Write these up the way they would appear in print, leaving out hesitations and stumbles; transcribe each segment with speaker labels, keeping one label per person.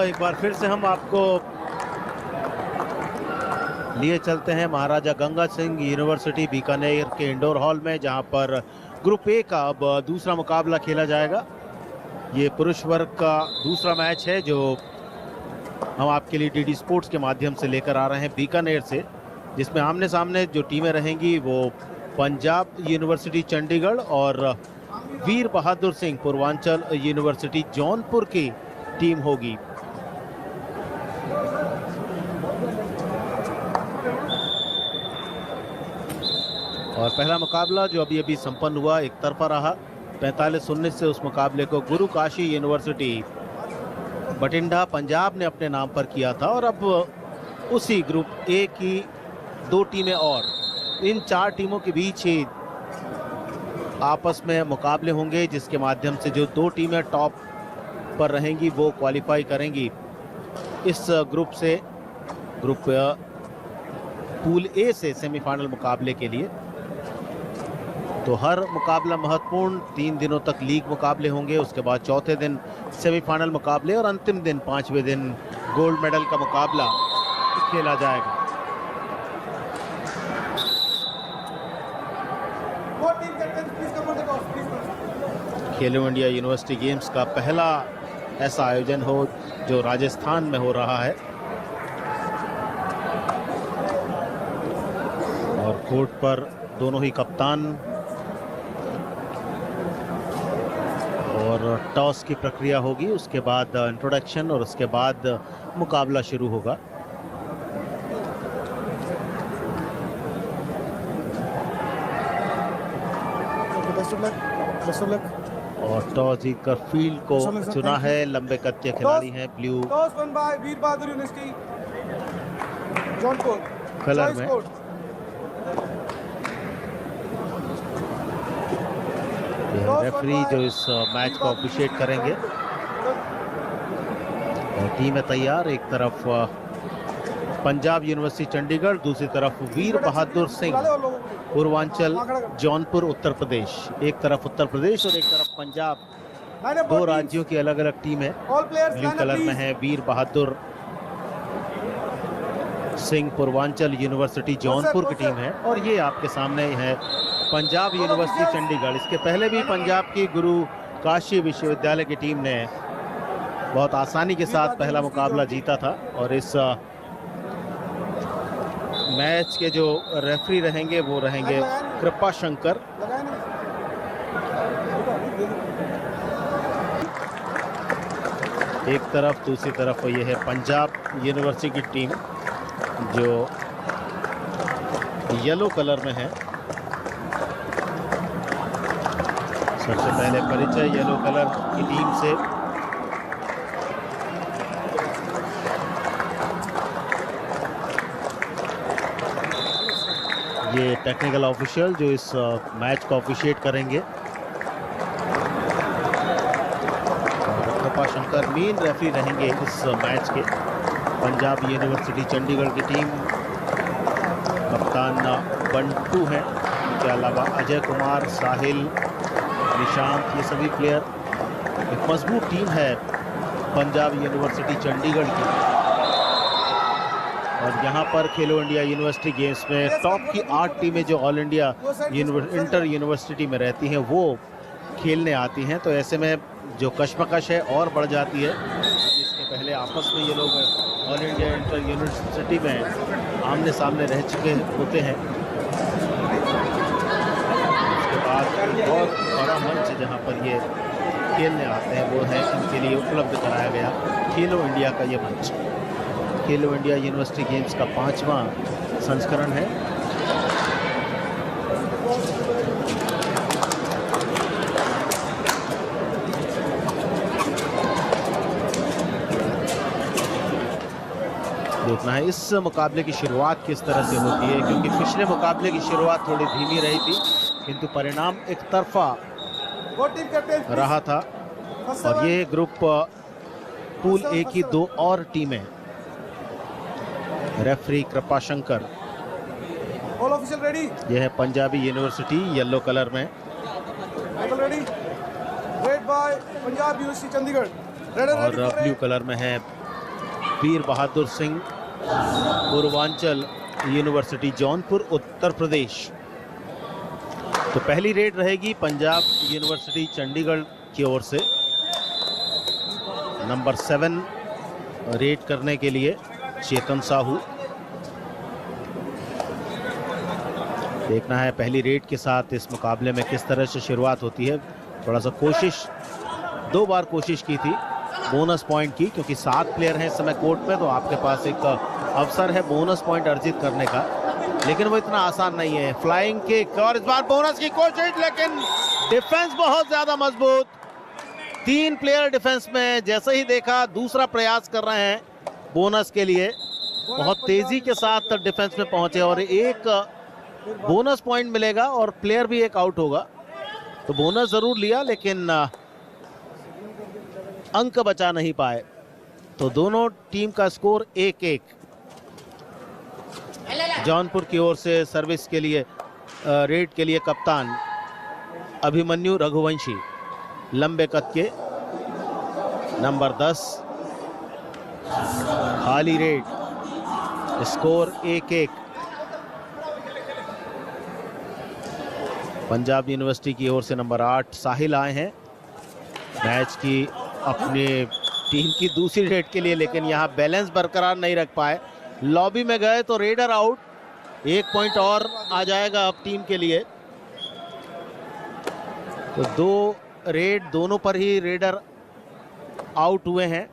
Speaker 1: एक बार फिर से हम आपको लिए चलते हैं महाराजा गंगा सिंह यूनिवर्सिटी बीकानेर के इंडोर हॉल में, जहां पर ग्रुप ए का अब दूसरा मुकाबला खेला जाएगा। ये पुरुष वर्ग का दूसरा मैच है जो हम आपके लिए डीडी स्पोर्ट्स के माध्यम से लेकर आ रहे हैं बीकानेर से, जिसमें आमने सामने जो टीमें रहेंगी वो पंजाब यूनिवर्सिटी चंडीगढ़ और वीर बहादुर सिंह पूर्वांचल यूनिवर्सिटी जौनपुर की टीम होगी। और पहला मुकाबला जो अभी अभी संपन्न हुआ एक तरफा रहा 45-19 से। उस मुकाबले को गुरु काशी यूनिवर्सिटी बठिंडा पंजाब ने अपने नाम पर किया था। और अब उसी ग्रुप ए की दो टीमें और इन चार टीमों के बीच ही आपस में मुकाबले होंगे, जिसके माध्यम से जो दो टीमें टॉप पर रहेंगी वो क्वालिफाई करेंगी इस ग्रुप से, ग्रुप पूल ए से सेमीफाइनल मुकाबले के लिए। तो हर मुकाबला महत्वपूर्ण, 3 दिनों तक लीग मुकाबले होंगे, उसके बाद चौथे दिन सेमीफाइनल मुकाबले और अंतिम दिन 5वें दिन गोल्ड मेडल का मुकाबला खेला जाएगा। खेलो इंडिया यूनिवर्सिटी गेम्स का पहला ऐसा आयोजन हो जो राजस्थान में हो रहा है। और कोर्ट पर दोनों ही कप्तान, और टॉस की प्रक्रिया होगी, उसके बाद इंट्रोडक्शन और उसके बाद मुकाबला शुरू होगा। और टॉस जीतकर फील्ड को चुना है, लंबे कद के खिलाड़ी हैं ब्लू कलर में। रेफरी जो इस मैच को ऑफिशिएट करेंगे। और टीम है तैयार, एक तरफ पंजाब यूनिवर्सिटी चंडीगढ़, दूसरी तरफ वीर बहादुर सिंह पूर्वांचल जौनपुर उत्तर प्रदेश। एक तरफ उत्तर प्रदेश और एक तरफ पंजाब, दो राज्यों की अलग अलग टीम है। ब्लू कलर में है वीर बहादुर सिंह पूर्वांचल यूनिवर्सिटी जौनपुर की टीम है। और ये आपके सामने है पंजाब यूनिवर्सिटी चंडीगढ़। इसके पहले भी पंजाब की गुरु काशी विश्वविद्यालय की टीम ने बहुत आसानी के साथ पहला मुकाबला जीता था। और इस मैच के जो रेफरी रहेंगे वो रहेंगे कृपा शंकर। एक तरफ, दूसरी तरफ ये है पंजाब यूनिवर्सिटी की टीम जो येलो कलर में है। सबसे पहले परिचय येलो कलर की टीम से। ये टेक्निकल ऑफिशियल जो इस मैच को ऑफिशिएट करेंगे। कृपा शंकर मेन रेफरी रहेंगे इस मैच के। पंजाब यूनिवर्सिटी चंडीगढ़ की टीम कप्तान बंटू हैं, इसके अलावा अजय कुमार, साहिल, निशांत, ये सभी प्लेयर। एक मजबूत टीम है पंजाब यूनिवर्सिटी चंडीगढ़ की। और यहाँ पर खेलो इंडिया यूनिवर्सिटी गेम्स में टॉप की 8 टीमें जो ऑल इंडिया इंटर यूनिवर्सिटी में रहती हैं वो खेलने आती हैं। तो ऐसे में जो कश्मकश है और बढ़ जाती है। इसके पहले आपस में ये लोग ऑल इंडिया इंटर यूनिवर्सिटी में आमने सामने रह चुके होते हैं। उसके बाद बहुत बड़ा मंच जहाँ पर ये खेलने आते हैं वो है इनके लिए उपलब्ध कराया गया खेलो इंडिया का ये मंच। खेलो इंडिया यूनिवर्सिटी गेम्स का 5वां संस्करण है। देखना है इस मुकाबले की शुरुआत किस तरह से होती है, क्योंकि पिछले मुकाबले की शुरुआत थोड़ी धीमी रही थी किंतु परिणाम एक तरफा रहा था। और ये ग्रुप पूल ए की 2 और टीमें। रेफरी कृपा शंकर। यह है पंजाबी यूनिवर्सिटी येलो कलर में। और ब्लू कलर में है वीर बहादुर सिंह, पूर्वांचल यूनिवर्सिटी जौनपुर, उत्तर प्रदेश। तो पहली रेड रहेगी पंजाब यूनिवर्सिटी चंडीगढ़ की ओर से। नंबर 7 रेड करने के लिए चेतन साहू। देखना है पहली रेड के साथ इस मुकाबले में किस तरह से शुरुआत होती है। थोड़ा सा कोशिश, 2 बार कोशिश की थी बोनस पॉइंट की, क्योंकि 7 प्लेयर हैं इस समय कोर्ट में, तो आपके पास एक अवसर है बोनस पॉइंट अर्जित करने का, लेकिन वो इतना आसान नहीं है। फ्लाइंग किक और इस बार बोनस की कोशिश, लेकिन डिफेंस बहुत ज्यादा मजबूत। 3 प्लेयर डिफेंस में, जैसे ही देखा दूसरा प्रयास कर रहे हैं बोनस के लिए, बहुत तेजी के साथ डिफेंस में पहुंचे और एक बोनस पॉइंट मिलेगा और प्लेयर भी एक आउट होगा। तो बोनस जरूर लिया लेकिन अंक बचा नहीं पाए। तो दोनों टीम का स्कोर 1-1। जौनपुर की ओर से सर्विस के लिए रेड के लिए कप्तान अभिमन्यु रघुवंशी, लंबे कद के, नंबर 10। खाली रेड, स्कोर 1-1। पंजाब यूनिवर्सिटी की ओर से नंबर 8 साहिल आए हैं मैच की अपनी टीम की दूसरी रेड के लिए, लेकिन यहाँ बैलेंस बरकरार नहीं रख पाए। लॉबी में गए तो रेडर आउट, 1 पॉइंट और आ जाएगा अब टीम के लिए। तो 2 रेड, दोनों पर ही रेडर आउट हुए हैं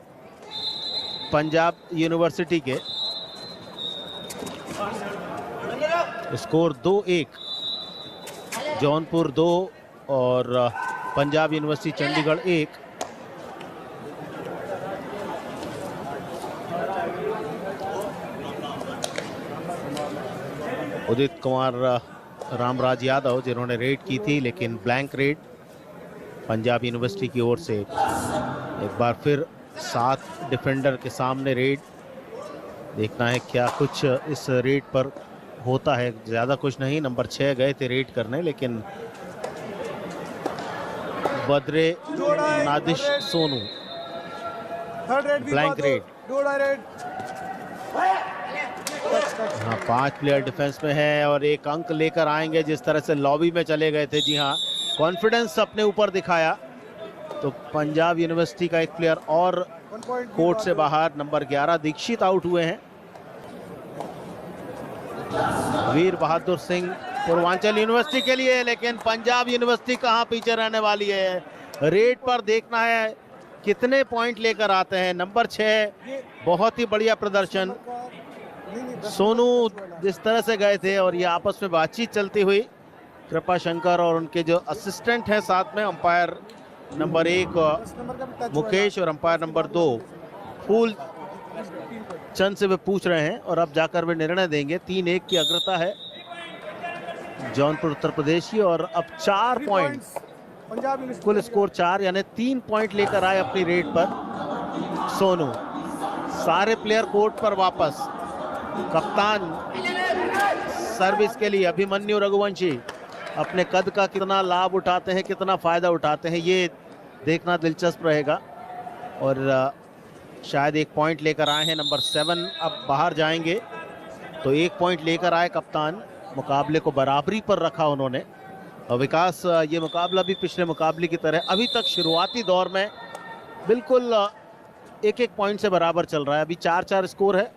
Speaker 1: पंजाब यूनिवर्सिटी के। स्कोर 2-1। जौनपुर 2 और पंजाब यूनिवर्सिटी चंडीगढ़ 1। उदित कुमार रामराज यादव जिन्होंने रेड की थी, लेकिन ब्लैंक रेड पंजाब यूनिवर्सिटी की ओर से। एक बार फिर 7 डिफेंडर के सामने रेड। देखना है क्या कुछ इस रेड पर होता है। ज़्यादा कुछ नहीं, नंबर 6 गए थे रेड करने, लेकिन बद्रे नादिश सोनू ब्लैंक रेड। हाँ, 5 प्लेयर डिफेंस में है और 1 अंक लेकर आएंगे जिस तरह से लॉबी में चले गए थे। जी हाँ, कॉन्फिडेंस अपने ऊपर दिखाया। तो पंजाब यूनिवर्सिटी का 1 प्लेयर और कोर्ट से बाहर, नंबर 11 दीक्षित आउट हुए हैं। वीर बहादुर सिंह पूर्वांचल यूनिवर्सिटी के लिए, लेकिन पंजाब यूनिवर्सिटी कहां पीछे रहने वाली है। रेड पर देखना है कितने पॉइंट लेकर आते हैं। नंबर 6, बहुत ही बढ़िया प्रदर्शन। सोनू जिस तरह से गए थे और ये आपस में बातचीत चलती हुई, कृपा शंकर और उनके जो असिस्टेंट हैं साथ में, अंपायर नंबर 1 मुकेश और अंपायर नंबर 2 फूल चंद से वे पूछ रहे हैं और अब जाकर वे निर्णय देंगे। 3-1 की अग्रता है जौनपुर उत्तर प्रदेश की और अब 4 पॉइंट, कुल स्कोर 4, यानी 3 पॉइंट लेकर आए अपनी रेड पर सोनू। सारे प्लेयर कोर्ट पर वापस। कप्तान सर्विस के लिए अभिमन्यु रघुवंशी अपने कद का कितना लाभ उठाते हैं, कितना फायदा उठाते हैं, ये देखना दिलचस्प रहेगा। और शायद 1 पॉइंट लेकर आए हैं नंबर 7, अब बाहर जाएंगे तो 1 पॉइंट लेकर आए कप्तान। मुकाबले को बराबरी पर रखा उन्होंने। और विकास, ये मुकाबला भी पिछले मुकाबले की तरह अभी तक शुरुआती दौर में बिल्कुल 1-1 पॉइंट से बराबर चल रहा है। अभी 4-4 स्कोर है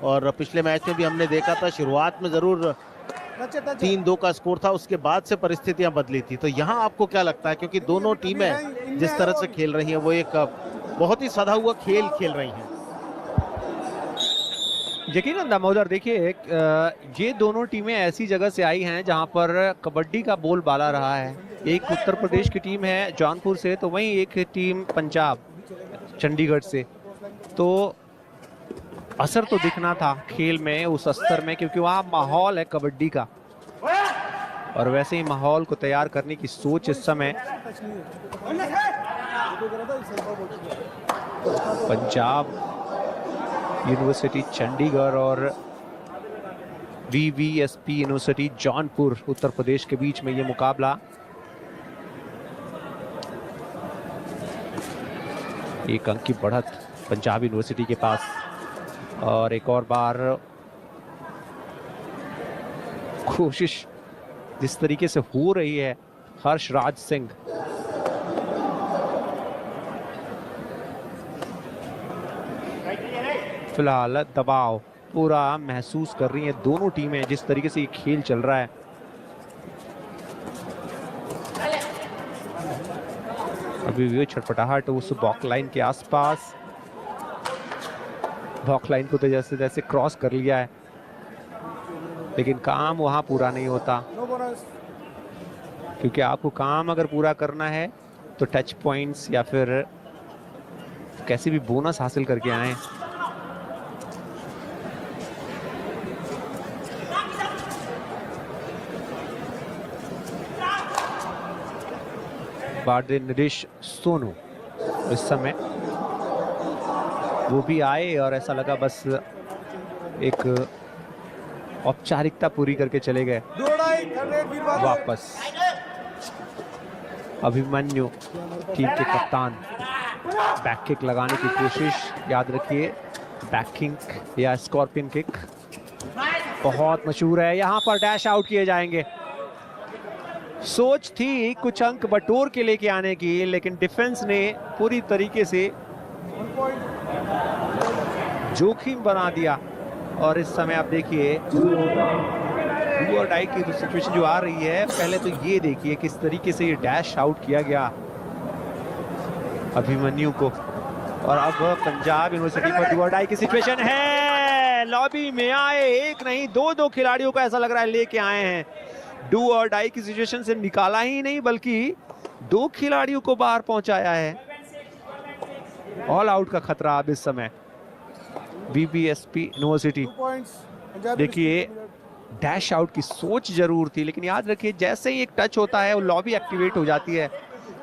Speaker 1: और पिछले मैच में भी हमने देखा था शुरुआत में ज़रूर 3-2 का स्कोर था, उसके बाद से परिस्थितियां बदली थी। तो यहाँ आपको क्या लगता है, क्योंकि दोनों टीमें जिस तरह से खेल रही हैं वो एक बहुत ही सधा हुआ खेल खेल रही हैं।
Speaker 2: यकीनन दामोदर, देखिए ये दोनों टीमें ऐसी जगह से आई हैं जहां पर कबड्डी का बोलबाला रहा है। एक उत्तर प्रदेश की टीम है जौनपुर से, तो वहीं एक टीम पंजाब चंडीगढ़ से। तो असर तो दिखना था खेल में, उस स्तर में, क्योंकि वहाँ माहौल है कबड्डी का। और वैसे ही माहौल को तैयार करने की सोच इस समय पंजाब यूनिवर्सिटी चंडीगढ़ और VVSP यूनिवर्सिटी जौनपुर उत्तर प्रदेश के बीच में ये मुकाबला। एक अंक की बढ़त पंजाब यूनिवर्सिटी के पास। और एक और बार कोशिश जिस तरीके से हो रही है हर्षराज सिंह, फिलहाल दबाव पूरा महसूस कर रही हैं दोनों टीमें जिस तरीके से ये खेल चल रहा है। अभी भी छटपटाहट उस बॉक लाइन के आसपास, बॉक लाइन को तो जैसे जैसे क्रॉस कर लिया है, लेकिन काम वहां पूरा नहीं होता, क्योंकि आपको काम अगर पूरा करना है तो टच पॉइंट्स या फिर कैसे भी बोनस हासिल करके आए। बारडे नरेश सोनू इस समय वो भी आए और ऐसा लगा बस एक औपचारिकता पूरी करके चले गए वापस। अभिमन्यु टीम के कप्तान, बैक किक लगाने की कोशिश, याद रखिए बैक किक या स्कॉर्पियन किक बहुत मशहूर है। यहां पर डैश आउट किए जाएंगे। सोच थी कुछ अंक बटोर के लेके आने की, लेकिन डिफेंस ने पूरी तरीके से जोखिम बना दिया। और इस समय आप देखिए डू और डाई की सिचुएशन जो आ रही है, पहले तो ये देखिए किस तरीके से ये डैश आउट किया गया अभिमन्यु को। और अब पंजाब यूनिवर्सिटी पर डू और डाई की सिचुएशन है। लॉबी में आए एक नहीं दो खिलाड़ियों को ऐसा लग रहा है लेके आए हैं। डू और डाई की सिचुएशन से निकाला ही नहीं बल्कि 2 खिलाड़ियों को बाहर पहुंचाया है। ऑल आउट का खतरा अब इस समय बीबीएसपी यूनिवर्सिटी। देखिए डैश आउट की सोच जरूर थी, लेकिन याद रखिए जैसे ही एक टच होता है वो लॉबी एक्टिवेट हो जाती है,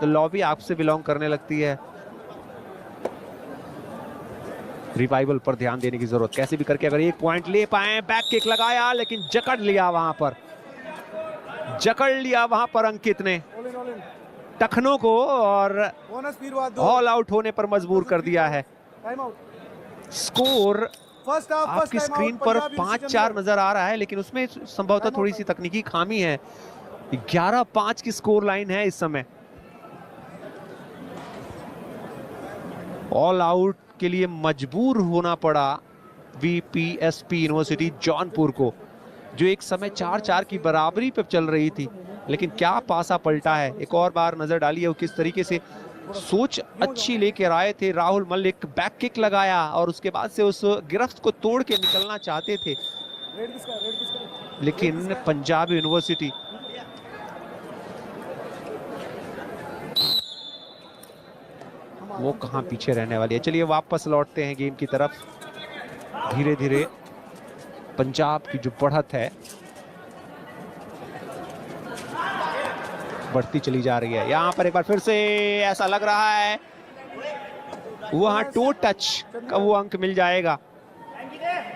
Speaker 2: तो लॉबी आपसे बिलोंग करने लगती है। रिवाइवल पर ध्यान देने की जरूरत, कैसे भी करके अगर एक पॉइंट ले पाए। बैक किक लगाया लेकिन जकड़ लिया वहां पर अंकित ने टखनों को, और ऑल आउट होने पर मजबूर कर दिया है। स्कोर आपकी स्क्रीन पर 5-4 नजर आ रहा है, लेकिन उसमें संभवतः थोड़ी सी तकनीकी खामी है। 11-5 की स्कोर लाइन है इस समय। ऑल आउट के लिए मजबूर होना पड़ा बीपीएसपी यूनिवर्सिटी जौनपुर को, जो एक समय 4-4 की बराबरी पे चल रही थी, लेकिन क्या पासा पलटा है। एक और बार नजर डालिए वो किस तरीके से सोच अच्छी लेके आए थे। राहुल मलिक बैक किक लगाया और उसके बाद से उस गिरफ्त को तोड़ के निकलना चाहते थे, लेकिन पंजाब यूनिवर्सिटी वो कहां पीछे रहने वाली है। चलिए वापस लौटते हैं गेम की तरफ। धीरे धीरे पंजाब की जो बढ़त है बढ़ती चली जा रही है। यहां पर एक बार फिर से ऐसा लग रहा है वहां टो टच का वो अंक मिल जाएगा,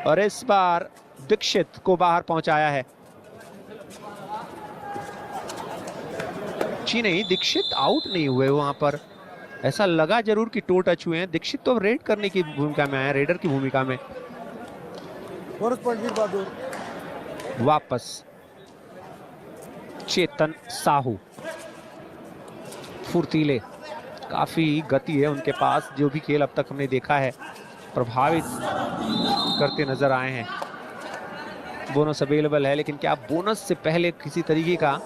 Speaker 2: और इस बार दीक्षित को बाहर पहुंचाया है। जी नहीं, दीक्षित आउट नहीं हुए वहां पर, ऐसा लगा जरूर कि टो टच हुए हैं। दीक्षित तो रेड करने की भूमिका में आया, रेडर की भूमिका में। वापस चेतन साहू, फुर्तीले, काफी गति है उनके पास। जो भी खेल अब तक हमने देखा है प्रभावित करते नजर आए हैं। बोनस अवेलेबल है, लेकिन क्या बोनस से पहले किसी तरीके का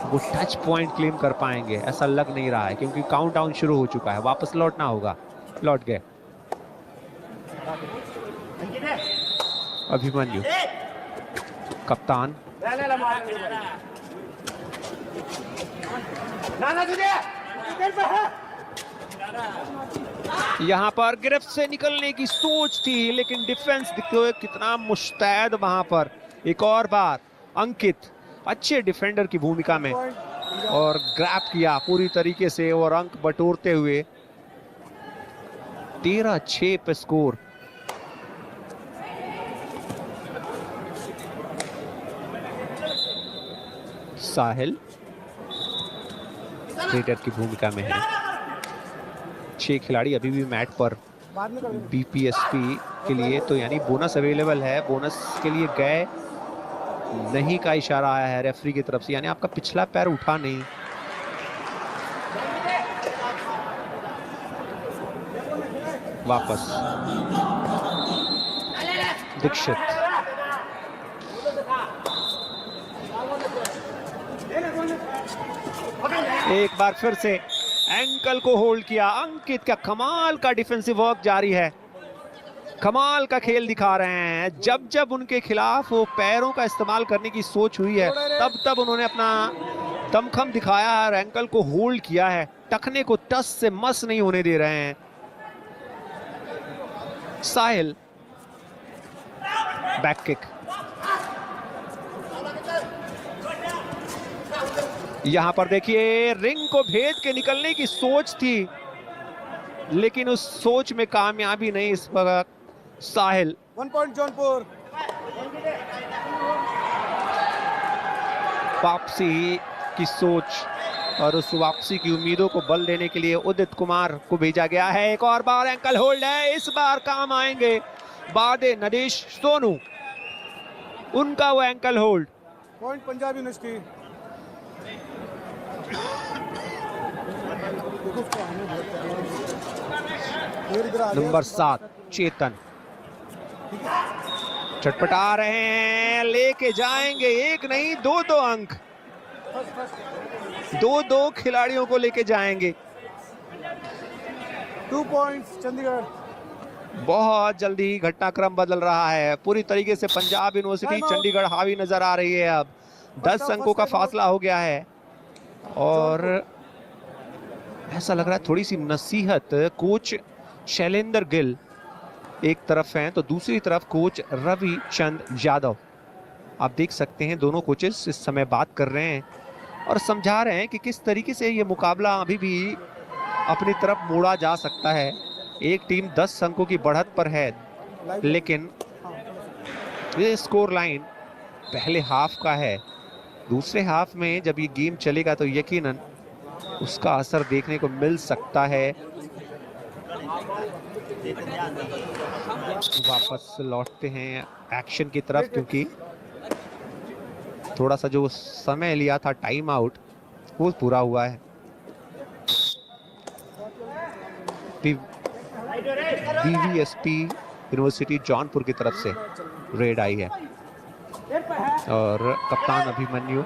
Speaker 2: वो टच पॉइंट क्लेम कर पाएंगे, ऐसा लग नहीं रहा है, क्योंकि काउंटडाउन शुरू हो चुका है। वापस लौटना होगा, लौट गए। अभिमन्यु कप्तान, यहां पर गिरफ्त से निकलने की सोच थी, लेकिन डिफेंस कितना मुस्तैद वहां पर। एक और बार अंकित अच्छे डिफेंडर की भूमिका में, और ग्रैब किया पूरी तरीके से और अंक बटोरते हुए 13-6 पे स्कोर। साहिल रेडर की भूमिका में है। 6 खिलाड़ी अभी भी मैट पर बीपीएसपी के लिए, तो यानी बोनस अवेलेबल है। बोनस के लिए गए नहीं का इशारा आया है रेफरी की तरफ से, यानी आपका पिछला पैर उठा नहीं। वापस दीक्षित, एक बार फिर से एंकल को होल्ड किया। अंकित का कमाल का डिफेंसिव वर्क जारी है, कमाल का खेल दिखा रहे हैं। जब जब उनके खिलाफ वो पैरों का इस्तेमाल करने की सोच हुई है, तब तब उन्होंने अपना दमखम दिखाया और एंकल को होल्ड किया है। टखने को टस से मस नहीं होने दे रहे हैं। साहिल, बैक किक, यहां पर देखिए रिंग को भेद के निकलने की सोच थी, लेकिन उस सोच में कामयाबी नहीं इस वक्त। साहिल
Speaker 3: 1 पॉइंट जौनपुर।
Speaker 2: वापसी की सोच और उस वापसी की उम्मीदों को बल देने के लिए उदित कुमार को भेजा गया है। एक और बार एंकल होल्ड है, इस बार काम आएंगे बादे नदेश सोनू, उनका वो ankle hold.
Speaker 3: Point Punjab university.
Speaker 2: Number 7 चेतन चटपटा रहे हैं, लेके जाएंगे एक नहीं दो अंक, दो खिलाड़ियों को लेके जाएंगे।
Speaker 3: 2 पॉइंट्स चंडीगढ़।
Speaker 2: बहुत जल्दी घटनाक्रम बदल रहा है पूरी तरीके से। पंजाब यूनिवर्सिटी चंडीगढ़ हावी नजर आ रही है। अब 10 अंकों का फासला हो गया है और ऐसा लग रहा है थोड़ी सी नसीहत कोच शैलेंद्र गिल एक तरफ हैं, तो दूसरी तरफ कोच रवि चंद यादव। आप देख सकते हैं दोनों कोचेस इस समय बात कर रहे हैं और समझा रहे हैं कि किस तरीके से ये मुकाबला अभी भी अपनी तरफ मोड़ा जा सकता है। एक टीम 10 अंकों की बढ़त पर है, लेकिन ये स्कोर लाइन पहले हाफ का है। दूसरे हाफ में जब ये गेम चलेगा तो यकीनन उसका असर देखने को मिल सकता है। वापस लौटते हैं एक्शन की तरफ, क्योंकि थोड़ा सा जो समय लिया था टाइम आउट वो पूरा हुआ है। बीवीएसपी यूनिवर्सिटी जौनपुर की तरफ से रेड आई है और कप्तान अभिमन्यु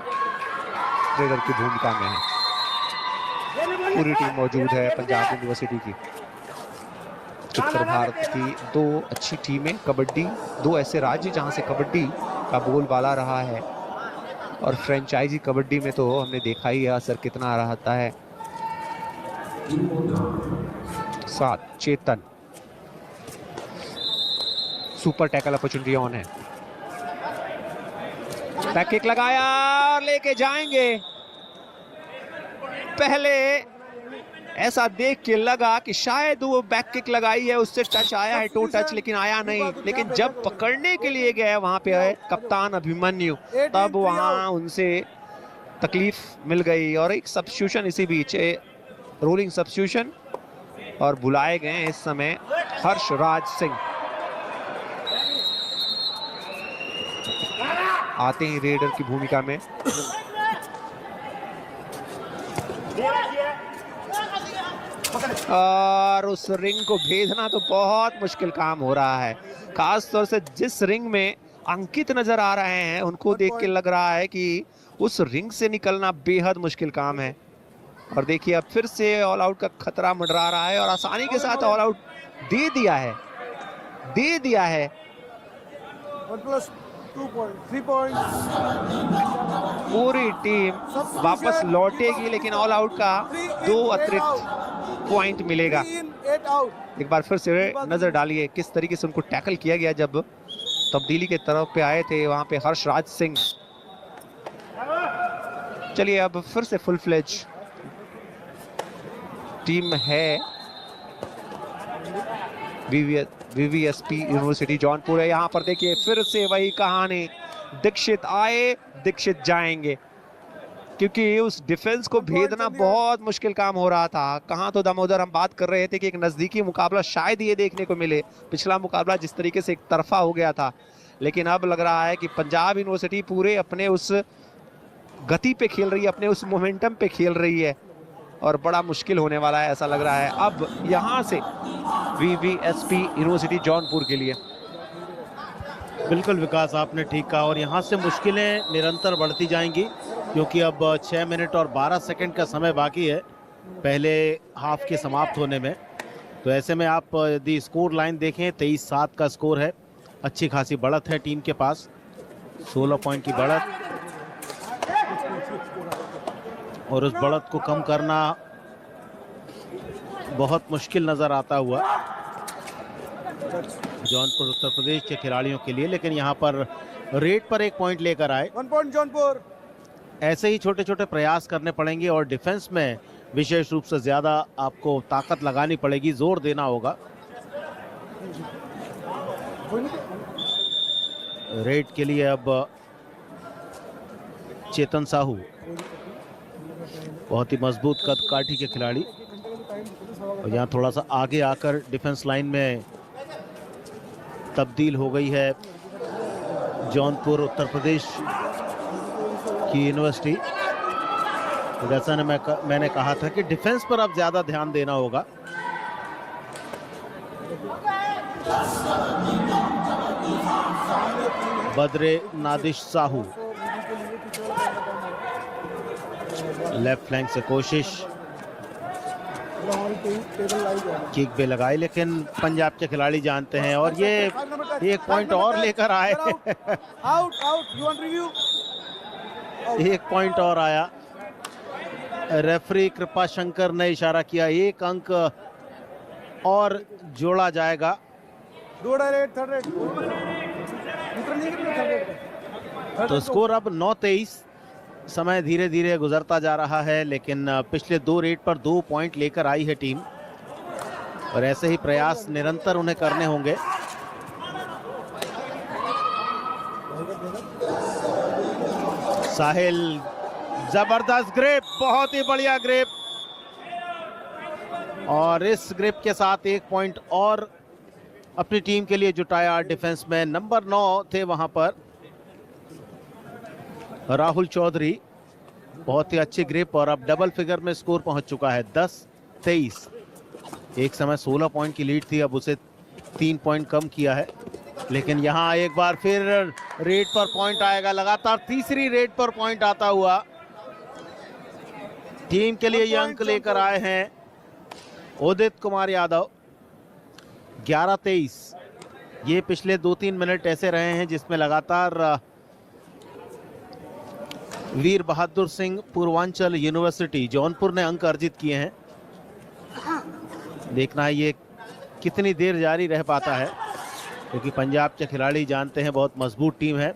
Speaker 2: रेडर की भूमिका में है। पूरी टीम मौजूद है पंजाब यूनिवर्सिटी की। उत्तर भारत की 2 अच्छी टीमें कबड्डी, 2 ऐसे राज्य जहां से कबड्डी का बोलबाला रहा है और फ्रेंचाइजी कबड्डी में तो हमने देखा ही है असर कितना रहता है। 7 चेतन, सुपर टैकल अपॉर्चुनिटी ऑन है। बैक किक लगाया और लेके जाएंगे। पहले ऐसा देख के लगा कि शायद वो बैक किक लगाई है उससे टच आया है, टो टच, लेकिन आया नहीं। लेकिन जब पकड़ने के लिए गए वहां पे कप्तान अभिमन्यु, तब वहां उनसे तकलीफ मिल गई और एक सब्स्टिट्यूशन इसी बीच, रोलिंग सब्स्टिट्यूशन, और बुलाए गए इस समय हर्षराज सिंह। आते ही रेडर की भूमिका में। और उस रिंग को भेजना तो बहुत मुश्किल काम हो रहा है, खास तौर से जिस रिंग में अंकित नजर आ रहे हैं उनको देख के लग रहा है कि उस रिंग से निकलना बेहद मुश्किल काम है। और देखिए अब फिर से ऑल आउट का खतरा मंडरा रहा है और आसानी के साथ ऑल आउट दे दिया है।
Speaker 3: 2 पॉइंट 3 पॉइंट।
Speaker 2: पूरी टीम वापस लौटेगी, लेकिन ऑल आउट का 2 अतिरिक्त पॉइंट मिलेगा।
Speaker 3: 8 आउट।
Speaker 2: एक बार फिर से नजर डालिए किस तरीके से उनको टैकल किया गया जब तब्दीली के तरफ पे आए थे वहां पे हर्षराज सिंह। चलिए अब फिर से फुल फ्लेज टीम है। वीवीएसपी यूनिवर्सिटी जौनपुर है। यहाँ पर देखिए फिर से वही कहानी, दीक्षित आए दीक्षित जाएंगे। क्योंकि उस डिफेंस को भेदना बहुत मुश्किल काम हो रहा था। कहाँ तो दामोदर हम बात कर रहे थे कि एक नजदीकी मुकाबला शायद ये देखने को मिले। पिछला मुकाबला जिस तरीके से एक तरफा हो गया था, लेकिन अब लग रहा है कि पंजाब यूनिवर्सिटी पूरे अपने उस गति पे खेल रही है, अपने उस मोमेंटम पे खेल रही है और बड़ा मुश्किल होने वाला है ऐसा लग रहा है अब यहाँ से VVSP यूनिवर्सिटी जौनपुर के लिए।
Speaker 1: बिल्कुल विकास, आपने ठीक कहा, और यहाँ से मुश्किलें निरंतर बढ़ती जाएंगी क्योंकि अब 6 मिनट और 12 सेकंड का समय बाकी है पहले हाफ के समाप्त होने में। तो ऐसे में आप यदि स्कोर लाइन देखें 23-7 का स्कोर है। अच्छी खासी बढ़त है टीम के पास, 16 पॉइंट की बढ़त, और उस बढ़त को कम करना बहुत मुश्किल नजर आता हुआ जौनपुर उत्तर प्रदेश के खिलाड़ियों के लिए। लेकिन यहाँ पर रेट पर 1 पॉइंट लेकर आए।
Speaker 3: 1 पॉइंट जौनपुर।
Speaker 1: ऐसे ही छोटे छोटे प्रयास करने पड़ेंगे और डिफेंस में विशेष रूप से ज्यादा आपको ताकत लगानी पड़ेगी, जोर देना होगा। रेट के लिए अब चेतन साहू, बहुत ही मजबूत कद काठी के खिलाड़ी, और यहाँ थोड़ा सा आगे आकर डिफेंस लाइन में तब्दील हो गई है जौनपुर उत्तर प्रदेश की यूनिवर्सिटी। तो जैसा मैंने कहा था कि डिफेंस पर अब ज्यादा ध्यान देना होगा। बद्रे नादिश साहू लेफ्ट फ्लैंक से कोशिश, किक भी लगाई, लेकिन पंजाब के खिलाड़ी जानते हैं और ये 1 पॉइंट और लेकर आए।
Speaker 3: Out out, you want review?
Speaker 1: 1 point और आया। रेफरी कृपा शंकर ने इशारा किया 1 अंक और जोड़ा जाएगा। तो स्कोर अब 9-23। समय धीरे धीरे गुजरता जा रहा है, लेकिन पिछले 2 रेट पर 2 पॉइंट लेकर आई है टीम, और ऐसे ही प्रयास निरंतर उन्हें करने होंगे। साहिल, जबरदस्त ग्रिप, बहुत ही बढ़िया ग्रिप, और इस ग्रिप के साथ 1 पॉइंट और अपनी टीम के लिए जुटाया। डिफेंस में नंबर 9 थे वहां पर राहुल चौधरी, बहुत ही अच्छी ग्रिप, और अब डबल फिगर में स्कोर पहुंच चुका है 10-23। एक समय 16 पॉइंट की लीड थी, अब उसे 3 पॉइंट कम किया है। लेकिन यहां एक बार फिर रेट पर पॉइंट आएगा, लगातार तीसरी रेट पर पॉइंट आता हुआ टीम के लिए ये अंक लेकर आए हैं उदित कुमार यादव। 11-23। ये पिछले 2-3 मिनट ऐसे रहे हैं जिसमें लगातार वीर बहादुर सिंह पूर्वांचल यूनिवर्सिटी जौनपुर ने अंक अर्जित किए हैं। देखना है ये कितनी देर जारी रह पाता है, क्योंकि पंजाब के खिलाड़ी जानते हैं बहुत मजबूत टीम है।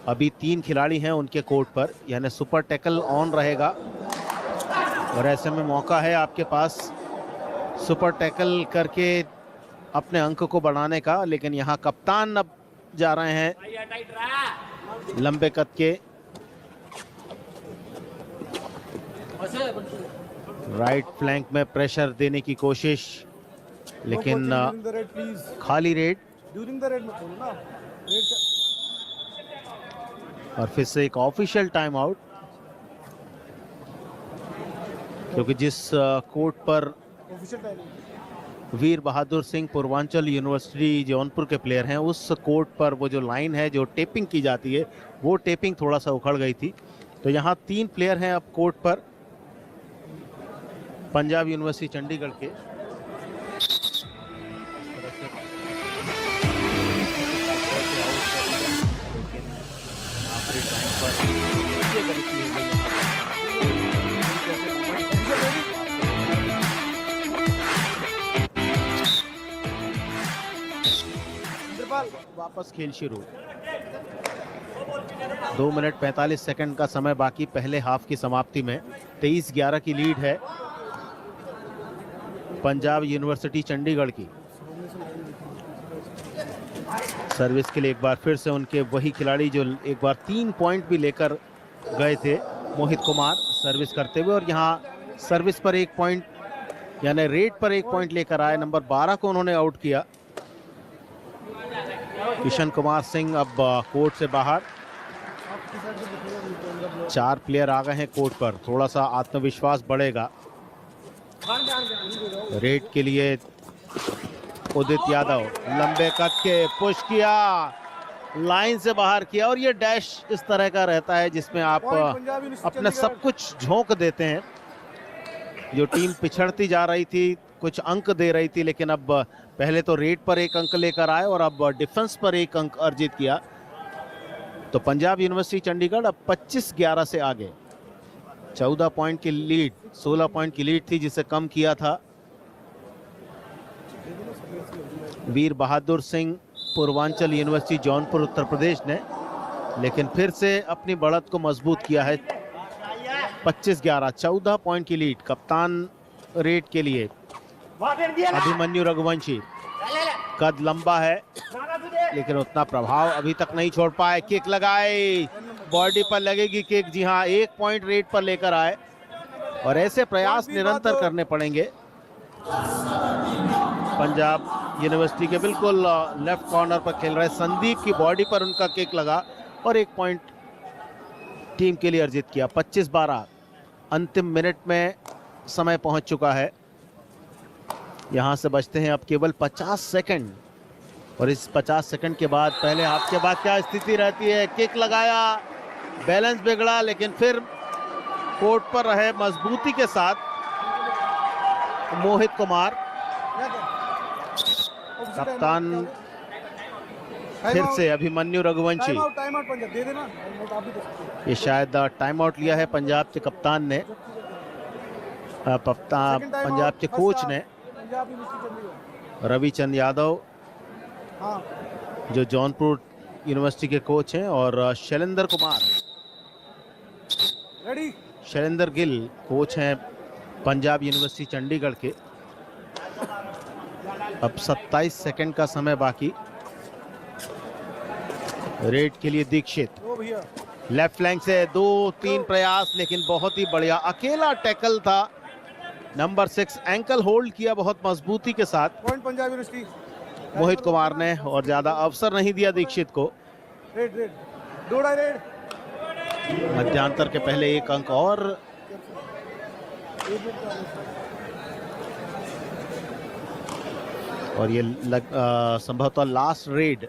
Speaker 1: अभी 3 खिलाड़ी हैं उनके कोर्ट पर, यानी सुपर टैकल ऑन रहेगा, और ऐसे में मौका है आपके पास सुपर टैकल करके अपने अंक को बढ़ाने का। लेकिन यहाँ कप्तान अब जा रहे हैं लंबे कद के, राइट फ्लैंक में प्रेशर देने की कोशिश, लेकिन खाली रेड, और फिर से एक ऑफिशियल टाइम आउट, क्योंकि जिस कोर्ट पर वीर बहादुर सिंह पूर्वांचल यूनिवर्सिटी जौनपुर के प्लेयर हैं, उस कोर्ट पर वो जो लाइन है जो टेपिंग की जाती है, वो टेपिंग थोड़ा सा उखड़ गई थी। तो यहाँ 3 प्लेयर हैं अब कोर्ट पर पंजाब यूनिवर्सिटी चंडीगढ़ के। वापस खेल शुरू। 2 मिनट 45 सेकंड का समय बाकी पहले हाफ की समाप्ति में। 23-11 की लीड है पंजाब यूनिवर्सिटी चंडीगढ़ की। सर्विस के लिए एक बार फिर से उनके वही खिलाड़ी जो एक बार 3 पॉइंट भी लेकर गए थे, मोहित कुमार सर्विस करते हुए, और यहाँ सर्विस पर 1 पॉइंट यानी रेट पर 1 पॉइंट लेकर आए। नंबर 12 को उन्होंने आउट किया। किशन कुमार सिंह अब कोर्ट से बाहर। 4 प्लेयर आ गए हैं कोर्ट पर, थोड़ा सा आत्मविश्वास बढ़ेगा। रेट के लिए उदित यादव लंबे कद के पुश किया, लाइन से बाहर किया, और ये डैश इस तरह का रहता है जिसमें आप अपना सब कुछ झोंक देते हैं। जो टीम पिछड़ती जा रही थी, कुछ अंक दे रही थी, लेकिन अब पहले तो रेट पर 1 अंक लेकर आए और अब डिफेंस पर 1 अंक अर्जित किया। तो पंजाब यूनिवर्सिटी चंडीगढ़ अब 25-11 से आगे। 14 पॉइंट की लीड, 16 पॉइंट की लीड थी जिसे कम किया था वीर बहादुर सिंह पूर्वांचल यूनिवर्सिटी जौनपुर उत्तर प्रदेश ने, लेकिन फिर से अपनी बढ़त को मजबूत किया है। 25-11, 14 पॉइंट की लीड। कप्तान रेट के लिए अभिमन्यु रघुवंशी, कद लंबा है लेकिन उतना प्रभाव अभी तक नहीं छोड़ पाए। किक लगाए, बॉडी पर लगेगी किक। जी हाँ, 1 पॉइंट रेट पर लेकर आए, और ऐसे प्रयास निरंतर करने पड़ेंगे। पंजाब यूनिवर्सिटी के बिल्कुल लेफ्ट कॉर्नर पर खेल रहे संदीप की बॉडी पर उनका किक लगा और 1 पॉइंट टीम के लिए अर्जित किया। 25-12 अंतिम मिनट में समय पहुंच चुका है। यहां से बचते हैं अब केवल 50 सेकंड, और इस 50 सेकंड के बाद पहले हाफ के बाद क्या स्थिति रहती है। किक लगाया, बैलेंस बिगड़ा, लेकिन फिर कोर्ट पर रहे मजबूती के साथ मोहित कुमार। कप्तान फिर से अभिमन्यु रघुवंशी।
Speaker 3: टाइम आउट पंजाब दे देना, आप भी दे सकते हो।
Speaker 1: ये शायद टाइम आउट लिया है पंजाब के कप्तान ने, पंजाब के कोच ने,
Speaker 3: पंजाब यूनिवर्सिटी चंडीगढ़।
Speaker 1: रविचंद यादव,
Speaker 3: हाँ,
Speaker 1: जो जौनपुर यूनिवर्सिटी के कोच हैं, और शैलेंद्र कुमार,
Speaker 3: रेडी।
Speaker 1: शैलेंद्र गिल कोच हैं पंजाब यूनिवर्सिटी चंडीगढ़ के। अब 27 सेकंड का समय बाकी। रेड के लिए दीक्षित
Speaker 3: ओ भैया,
Speaker 1: लेफ्ट फ्लैंक से 2-3 प्रयास, लेकिन बहुत ही बढ़िया अकेला टैकल था। नंबर 6 एंकल होल्ड किया बहुत मजबूती के साथ
Speaker 3: पॉइंट पंजाब यूनिवर्सिटी
Speaker 1: मोहित कुमार ने, और ज्यादा अवसर नहीं दिया दीक्षित को।
Speaker 3: रेड रेड, दो डाई रेड।
Speaker 1: मध्यांतर के पहले 1 अंक और। और ये संभवतः लास्ट रेड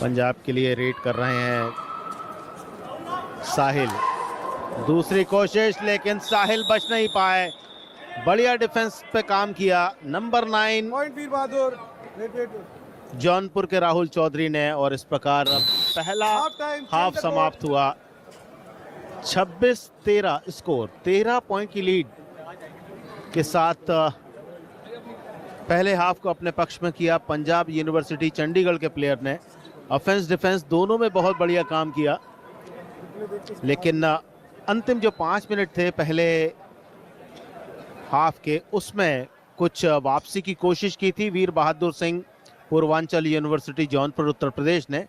Speaker 1: पंजाब के लिए रेड कर रहे हैं साहिल। दूसरी कोशिश, लेकिन साहिल बच नहीं पाए। बढ़िया डिफेंस पे काम किया नंबर 9
Speaker 3: पॉइंट वीर बहादुर। रेड रेड,
Speaker 1: जौनपुर के राहुल चौधरी ने, और इस प्रकार अब पहला हाफ समाप्त हुआ। 26-13 स्कोर, 13 पॉइंट की लीड के साथ पहले हाफ को अपने पक्ष में किया पंजाब यूनिवर्सिटी चंडीगढ़ के प्लेयर ने। ऑफेंस डिफेंस दोनों में बहुत बढ़िया काम किया, लेकिन अंतिम जो 5 मिनट थे पहले हाफ के, उसमें कुछ वापसी की कोशिश की थी वीर बहादुर सिंह पूर्वांचल यूनिवर्सिटी जौनपुर उत्तर प्रदेश ने,